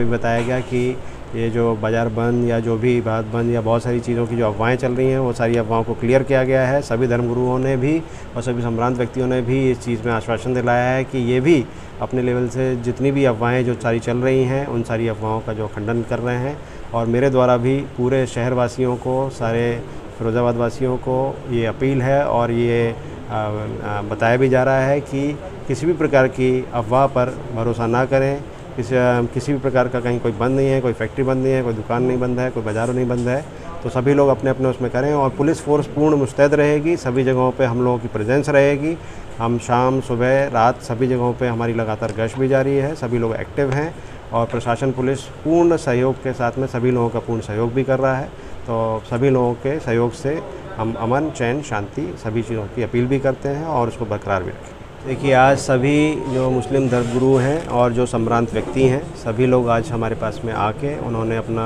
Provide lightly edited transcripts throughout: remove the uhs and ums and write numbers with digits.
बताया गया कि ये जो बाज़ार बंद या जो भी बात बंद या बहुत सारी चीज़ों की जो अफवाहें चल रही हैं वो सारी अफवाहों को क्लियर किया गया है। सभी धर्मगुरुओं ने भी और सभी संभ्रांत व्यक्तियों ने भी इस चीज़ में आश्वासन दिलाया है कि ये भी अपने लेवल से जितनी भी अफवाहें जो सारी चल रही हैं उन सारी अफवाहों का जो खंडन कर रहे हैं। और मेरे द्वारा भी पूरे शहर वासियों को, सारे फिरोज़ाबाद वासियों को ये अपील है और ये बताया भी जा रहा है कि किसी भी प्रकार की अफवाह पर भरोसा ना करें। किसी भी प्रकार का कहीं कोई बंद नहीं है, कोई फैक्ट्री बंद नहीं है, कोई दुकान नहीं बंद है, कोई बाज़ार नहीं बंद है, तो सभी लोग अपने अपने उसमें करें। और पुलिस फोर्स पूर्ण मुस्तैद रहेगी, सभी जगहों पे हम लोगों की प्रेजेंस रहेगी। हम शाम, सुबह, रात सभी जगहों पे हमारी लगातार गश्त भी जारी है। सभी लोग एक्टिव हैं और प्रशासन, पुलिस पूर्ण सहयोग के साथ में सभी लोगों का पूर्ण सहयोग भी कर रहा है। तो सभी लोगों के सहयोग से हम अमन, चैन, शांति सभी चीज़ों की अपील भी करते हैं और उसको बरकरार भी रखें। देखिए, आज सभी जो मुस्लिम धर्मगुरु हैं और जो संभ्रांत व्यक्ति हैं, सभी लोग आज हमारे पास में आके उन्होंने अपना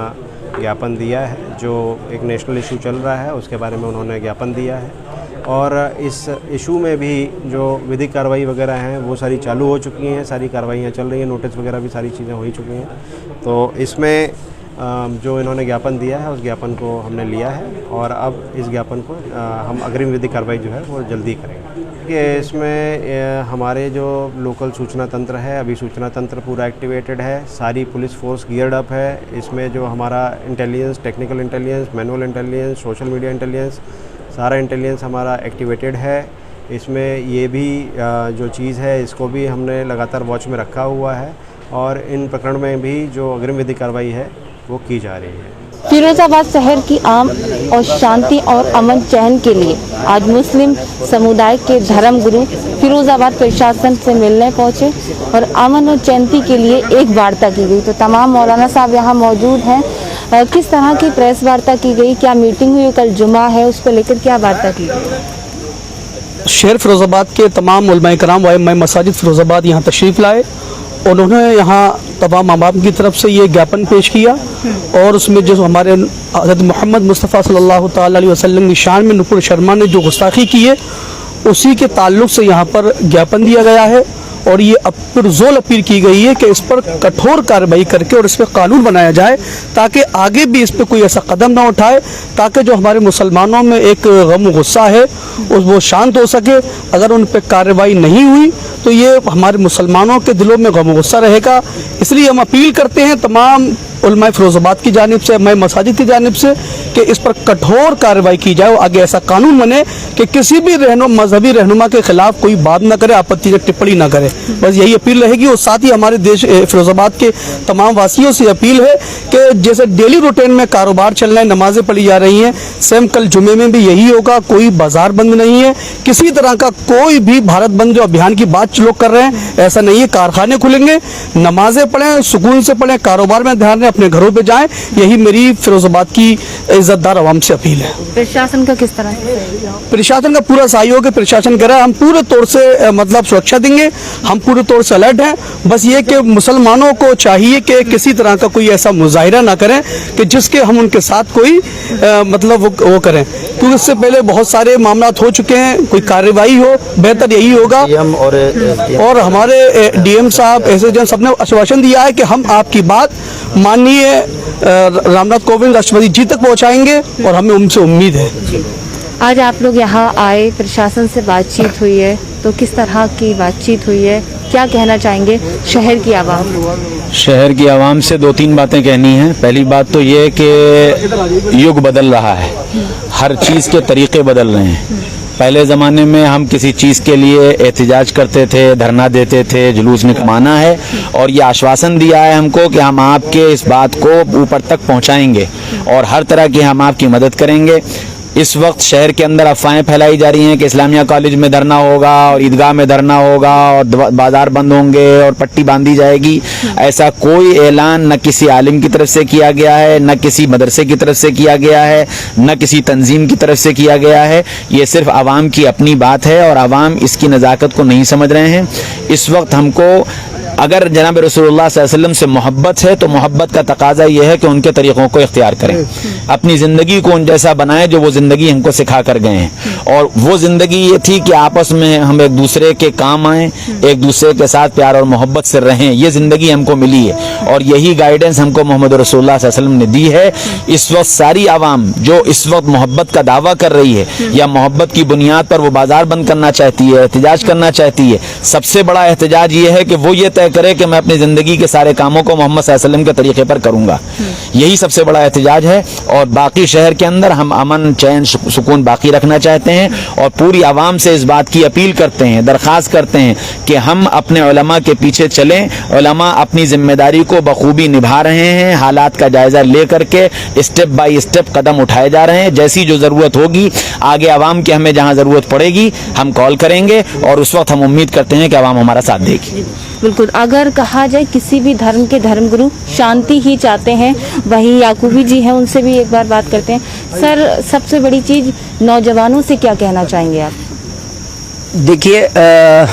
ज्ञापन दिया है। जो एक नेशनल इशू चल रहा है उसके बारे में उन्होंने ज्ञापन दिया है और इस इशू में भी जो विधिक कार्रवाई वगैरह हैं वो सारी चालू हो चुकी हैं, सारी कार्रवाइयाँ चल रही हैं, नोटिस वगैरह भी सारी चीज़ें हो ही चुकी हैं। तो इसमें जो इन्होंने ज्ञापन दिया है उस ज्ञापन को हमने लिया है और अब इस ज्ञापन को हम अग्रिम विधिक कार्रवाई जो है वो जल्दी करेंगे। कि इसमें हमारे जो लोकल सूचना तंत्र है, अभी सूचना तंत्र पूरा एक्टिवेटेड है, सारी पुलिस फोर्स गियर्ड अप है। इसमें जो हमारा intelligence, technical intelligence, manual intelligence, social media intelligence, सारा इंटेलिजेंस हमारा एक्टिवेटेड है। इसमें ये भी जो चीज़ है इसको भी हमने लगातार वॉच में रखा हुआ है और इन प्रकरण में भी जो अग्रिम विधिक कार्रवाई है वो की जा रही है। फिरोजाबाद शहर की आम और शांति और अमन चैन के लिए आज मुस्लिम समुदाय के धर्मगुरु फिरोजाबाद प्रशासन से मिलने पहुंचे और अमन और चैनती के लिए एक वार्ता की गई। तो तमाम मौलाना साहब यहाँ मौजूद हैं। किस तरह की प्रेस वार्ता की गई, क्या मीटिंग हुई, कल जुमा है उस पर लेकर क्या वार्ता की गई? शहर फिरोजाबाद के तमाम उलमाए कराम व मसाजिद फिरोजाबाद यहाँ तशरीफ़ लाए। उन्होंने यहाँ तमाम आवाम की तरफ से ये ज्ञापन पेश किया और उसमें जो हमारे हज़रत मोहम्मद मुस्तफ़ा सल्लल्लाहु ताला अलैहि वसल्लम की शान में नुपुर शर्मा ने जो गुस्ताखी की है उसी के ताल्लुक़ से यहाँ पर ज्ञापन दिया गया है और ये पुरज़ोर अपील की गई है कि इस पर कठोर कार्रवाई करके और इस पर कानून बनाया जाए ताकि आगे भी इस पर कोई ऐसा कदम ना उठाए, ताकि जो हमारे मुसलमानों में एक गम गुस्सा है वो शांत हो सके। अगर उन पर कार्रवाई नहीं हुई तो ये हमारे मुसलमानों के दिलों में गम गुस्सा रहेगा। इसलिए हम अपील करते हैं तमाम उलमाए फिरोजाबाद की जानिब से, मैं मसाजिद की जानिब से, कि इस पर कठोर कार्रवाई की जाए। आगे ऐसा कानून बने कि किसी भी मजहबी रहनुमा के खिलाफ कोई बात ना करे, आपत्तिजनक टिप्पणी ना करे। बस यही अपील रहेगी। और साथ ही हमारे देश फिरोजाबाद के तमाम वासियों से अपील है कि जैसे डेली रूटीन में कारोबार चल रहे हैं, नमाजें पढ़ी जा रही हैं, सेम कल जुमे में भी यही होगा। कोई बाजार बंद नहीं है, किसी तरह का कोई भी भारत बंद जो अभियान की बात लोग कर रहे हैं ऐसा नहीं है। कारखाने खुलेंगे, नमाजें पढ़ें, सुकून से पढ़ें, कारोबार में ध्यान दें, अपने घरों पे जाएं। यही मेरी फिरोजाबाद की इज्जतदार आवाम से अपील है। प्रशासन का किस तरह? प्रशासन का पूरा सहयोग है। प्रशासन कह रहा है हम पूरे तौर से मतलब सुरक्षा देंगे, हम पूरे तौर से अलर्ट हैं। बस ये कि मुसलमानों को चाहिए कि किसी तरह का कोई ऐसा मुजाहिरा ना करें कि जिसके हम उनके साथ कोई मतलब वो करें, क्योंकि इससे पहले बहुत सारे मामला हो चुके हैं। कोई कार्रवाई हो, बेहतर यही होगा। और हमारे डीएम साहब, एसएसडी सबने आश्वासन दिया है कि हम आपकी बात माननीय रामनाथ कोविंद राष्ट्रपति जी तक पहुंचाएंगे और हमें उनसे उम्मीद है। आज आप लोग यहाँ आए, प्रशासन से बातचीत हुई है, तो किस तरह की बातचीत हुई है, क्या कहना चाहेंगे शहर की आवाम? शहर की आवाम से दो तीन बातें कहनी हैं। पहली बात तो ये कि युग बदल रहा है, हर चीज़ के तरीक़े बदल रहे हैं। पहले ज़माने में हम किसी चीज़ के लिए एहतिजाज करते थे, धरना देते थे, जुलूस निकलवाना है, और ये आश्वासन दिया है हमको कि हम आपके इस बात को ऊपर तक पहुंचाएंगे और हर तरह की हम आपकी मदद करेंगे। इस वक्त शहर के अंदर अफवाहें फैलाई जा रही हैं कि इस्लामिया कॉलेज में धरना होगा और ईदगाह में धरना होगा और बाजार बंद होंगे और पट्टी बांधी जाएगी। ऐसा कोई ऐलान न किसी आलिम की तरफ से किया गया है, न किसी मदरसे की तरफ से किया गया है, न किसी तंजीम की तरफ से किया गया है। ये सिर्फ आवाम की अपनी बात है और आवाम इसकी नज़ाकत को नहीं समझ रहे हैं। इस वक्त हमको अगर जनाब रसूलुल्लाह सल्लल्लाहु अलैहि वसल्लम से मोहब्बत है तो मोहब्बत का तकाजा यह है कि उनके तरीक़ों को इख्तियार करें, अपनी ज़िंदगी को उन जैसा बनाएं जो वो ज़िंदगी हमको सिखा कर गए हैं। और वो ज़िंदगी ये थी कि आपस में हम एक दूसरे के काम आएँ, एक दूसरे के साथ प्यार और मोहब्बत से रहें, ये ज़िंदगी हमको मिली है और यही गाइडेंस हमको मोहम्मद रसूलुल्लाह सल्लल्लाहु अलैहि वसल्लम ने दी है। इस वक्त सारी आवाम जो इस वक्त मोहब्बत का दावा कर रही है या मोहब्बत की बुनियाद पर वो बाजार बंद करना चाहती है, एहतजाज करना चाहती है, सबसे बड़ा एहतजाज ये है कि वो ये तय करे कि मैं अपनी ज़िंदगी के सारे कामों को मोहम्मद सल्लल्लाहु अलैहि वसल्लम के तरीके पर करूँगा। यही सबसे बड़ा एहतजाज है और बाकी शहर के अंदर हम अमन चैन सुकून बाकी रखना चाहते हैं और पूरी आवाम से इस बात की अपील करते हैं, दरख्वास्त करते हैं कि हम अपने उलमा के पीछे चलें। उलमा अपनी जिम्मेदारी को बखूबी निभा रहे हैं, हालात का जायजा ले करके स्टेप बाय स्टेप कदम उठाए जा रहे हैं। जैसी जो ज़रूरत होगी आगे आवाम की हमें जहाँ ज़रूरत पड़ेगी हम कॉल करेंगे और उस वक्त हम उम्मीद करते हैं कि आवाम हमारा साथ देगी। बिल्कुल, अगर कहा जाए किसी भी धर्म के धर्मगुरु शांति ही चाहते हैं, वही याकूबी जी हैं, उनसे भी एक बार बात करते हैं। सर, सबसे बड़ी चीज़ नौजवानों से क्या कहना चाहेंगे आप? देखिए,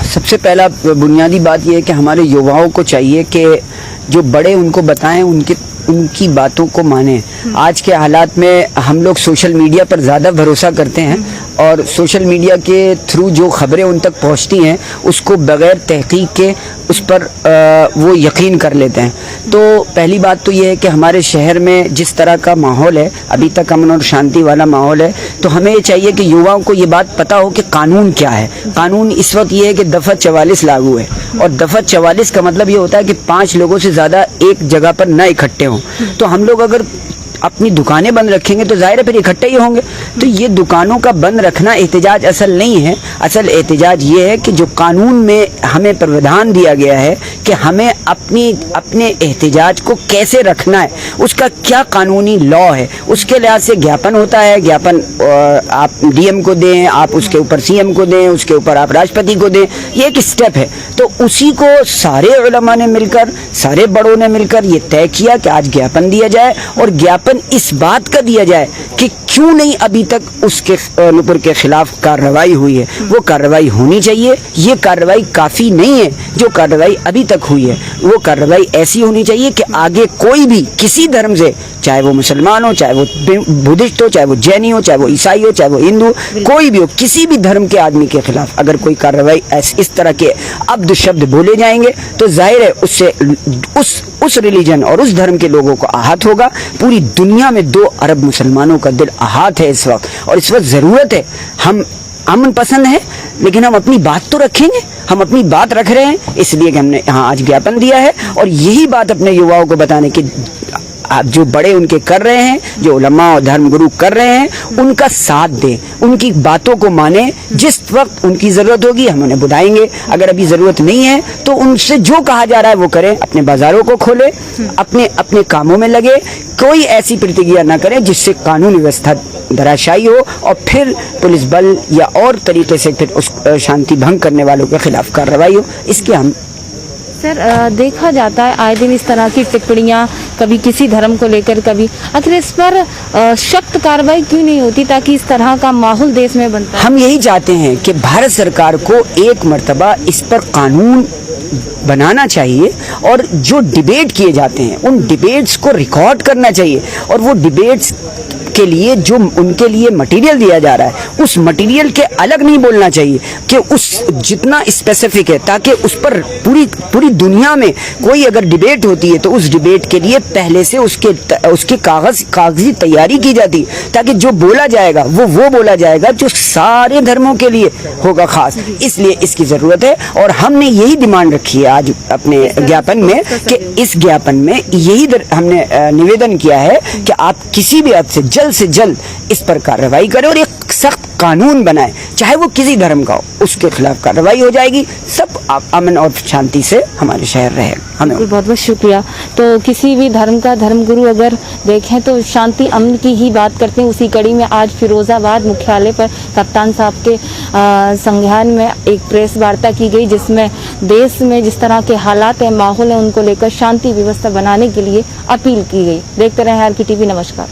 सबसे पहला बुनियादी बात यह है कि हमारे युवाओं को चाहिए कि जो बड़े उनको बताएं उनकी बातों को माने। आज के हालात में हम लोग सोशल मीडिया पर ज़्यादा भरोसा करते हैं और सोशल मीडिया के थ्रू जो खबरें उन तक पहुंचती हैं उसको बग़ैर तहकीक के उस पर वो यकीन कर लेते हैं। तो पहली बात तो ये है कि हमारे शहर में जिस तरह का माहौल है, अभी तक अमन और शांति वाला माहौल है, तो हमें ये चाहिए कि युवाओं को ये बात पता हो कि कानून क्या है। कानून इस वक्त ये है कि दफ़ा 44 लागू है और दफ़ा 44 का मतलब ये होता है कि 5 लोगों से ज़्यादा एक जगह पर न इकट्ठे हों। तो हम लोग अगर अपनी दुकानें बंद रखेंगे तो जाहिर है फिर इकट्ठे ही होंगे। तो ये दुकानों का बंद रखना एहतजाज असल नहीं है। असल एहतजाज ये है कि जो कानून में हमें प्रावधान दिया गया है कि हमें अपने एहतजाज को कैसे रखना है, उसका क्या कानूनी लॉ है, उसके लिहाज से ज्ञापन होता है। ज्ञापन आप डीएम को दें, आप उसके ऊपर सीएम को दें, उसके ऊपर आप राष्ट्रपति को दें, ये एक स्टेप है। तो उसी को सारे उलमा ने मिलकर, सारे बड़ों ने मिलकर ये तय किया कि आज ज्ञापन दिया जाए और ज्ञापन इस बात का दिया जाए कि क्यों नहीं अभी तक उसके नुपुर के खिलाफ कार्रवाई हुई है। वो कार्रवाई होनी चाहिए। ये कार्रवाई काफ़ी नहीं है जो कार्रवाई अभी तक हुई है। वो कार्रवाई ऐसी होनी चाहिए कि आगे कोई भी किसी धर्म से, चाहे वो मुसलमान हो, चाहे वो बुद्धिस्ट हो, चाहे वो जैनी हो, चाहे वो ईसाई हो, चाहे वो हिंदू, कोई भी हो, किसी भी धर्म के आदमी के खिलाफ अगर कोई कार्रवाई इस तरह के अब्द शब्द बोले जाएंगे तो जाहिर है उससे उस रिलीजन और उस धर्म के लोगों को आहत होगा। पूरी दुनिया में 2 अरब मुसलमानों का दिल आहत है इस वक्त और इस वक्त ज़रूरत है। हम अमन पसंद है लेकिन हम अपनी बात तो रखेंगे। हम अपनी बात रख रहे हैं इसलिए कि हमने यहाँ आज ज्ञापन दिया है और यही बात अपने युवाओं को बताने की आप जो बड़े उनके कर रहे हैं, जो उलमा और धर्मगुरु कर रहे हैं, उनका साथ दें, उनकी बातों को माने। जिस वक्त उनकी ज़रूरत होगी हम उन्हें बुलाएंगे। अगर अभी ज़रूरत नहीं है तो उनसे जो कहा जा रहा है वो करें। अपने बाज़ारों को खोलें, अपने कामों में लगे, कोई ऐसी प्रतिक्रिया ना करें जिससे कानून व्यवस्था धराशायी हो और फिर पुलिस बल या और तरीके से फिर उस शांति भंग करने वालों के खिलाफ कार्रवाई हो। इसके हम सर, देखा जाता है आए दिन इस तरह की टिप्पणियां, कभी किसी धर्म को लेकर, कभी आखिर इस पर सख्त कार्रवाई क्यों नहीं होती ताकि इस तरह का माहौल देश में बनता है? हम यही चाहते हैं कि भारत सरकार को एक मर्तबा इस पर कानून बनाना चाहिए और जो डिबेट किए जाते हैं उन डिबेट्स को रिकॉर्ड करना चाहिए और वो डिबेट्स के लिए जो उनके लिए मटेरियल दिया जा रहा है उस मटेरियल के अलग नहीं बोलना चाहिए कि उस जितना स्पेसिफिक है, ताकि उस पर पूरी दुनिया में कोई अगर डिबेट होती है तो उस डिबेट के लिए पहले से उसके कागजी तैयारी की जाती, ताकि जो बोला जाएगा वो बोला जाएगा जो सारे धर्मों के लिए होगा खास। इसलिए इसकी ज़रूरत है और हमने यही डिमांड रखी है आज अपने ज्ञापन में कि इस ज्ञापन में यही हमने निवेदन किया है कि आप किसी भी हद से जल्द इस पर कार्रवाई करें और एक सख्त कानून बनाए, चाहे वो किसी धर्म का हो, उसके खिलाफ कार्रवाई हो जाएगी। सब अमन और शांति से हमारे शहर रहेगा। हमें बहुत बहुत शुक्रिया। तो किसी भी धर्म का धर्मगुरु अगर देखें तो शांति अमन की ही बात करते हैं। उसी कड़ी में आज फिरोजाबाद मुख्यालय पर कप्तान साहब के संज्ञान में एक प्रेस वार्ता की गई जिसमें देश में जिस तरह के हालात है, माहौल है, उनको लेकर शांति व्यवस्था बनाने के लिए अपील की गई। देखते रहें RK TV। नमस्कार।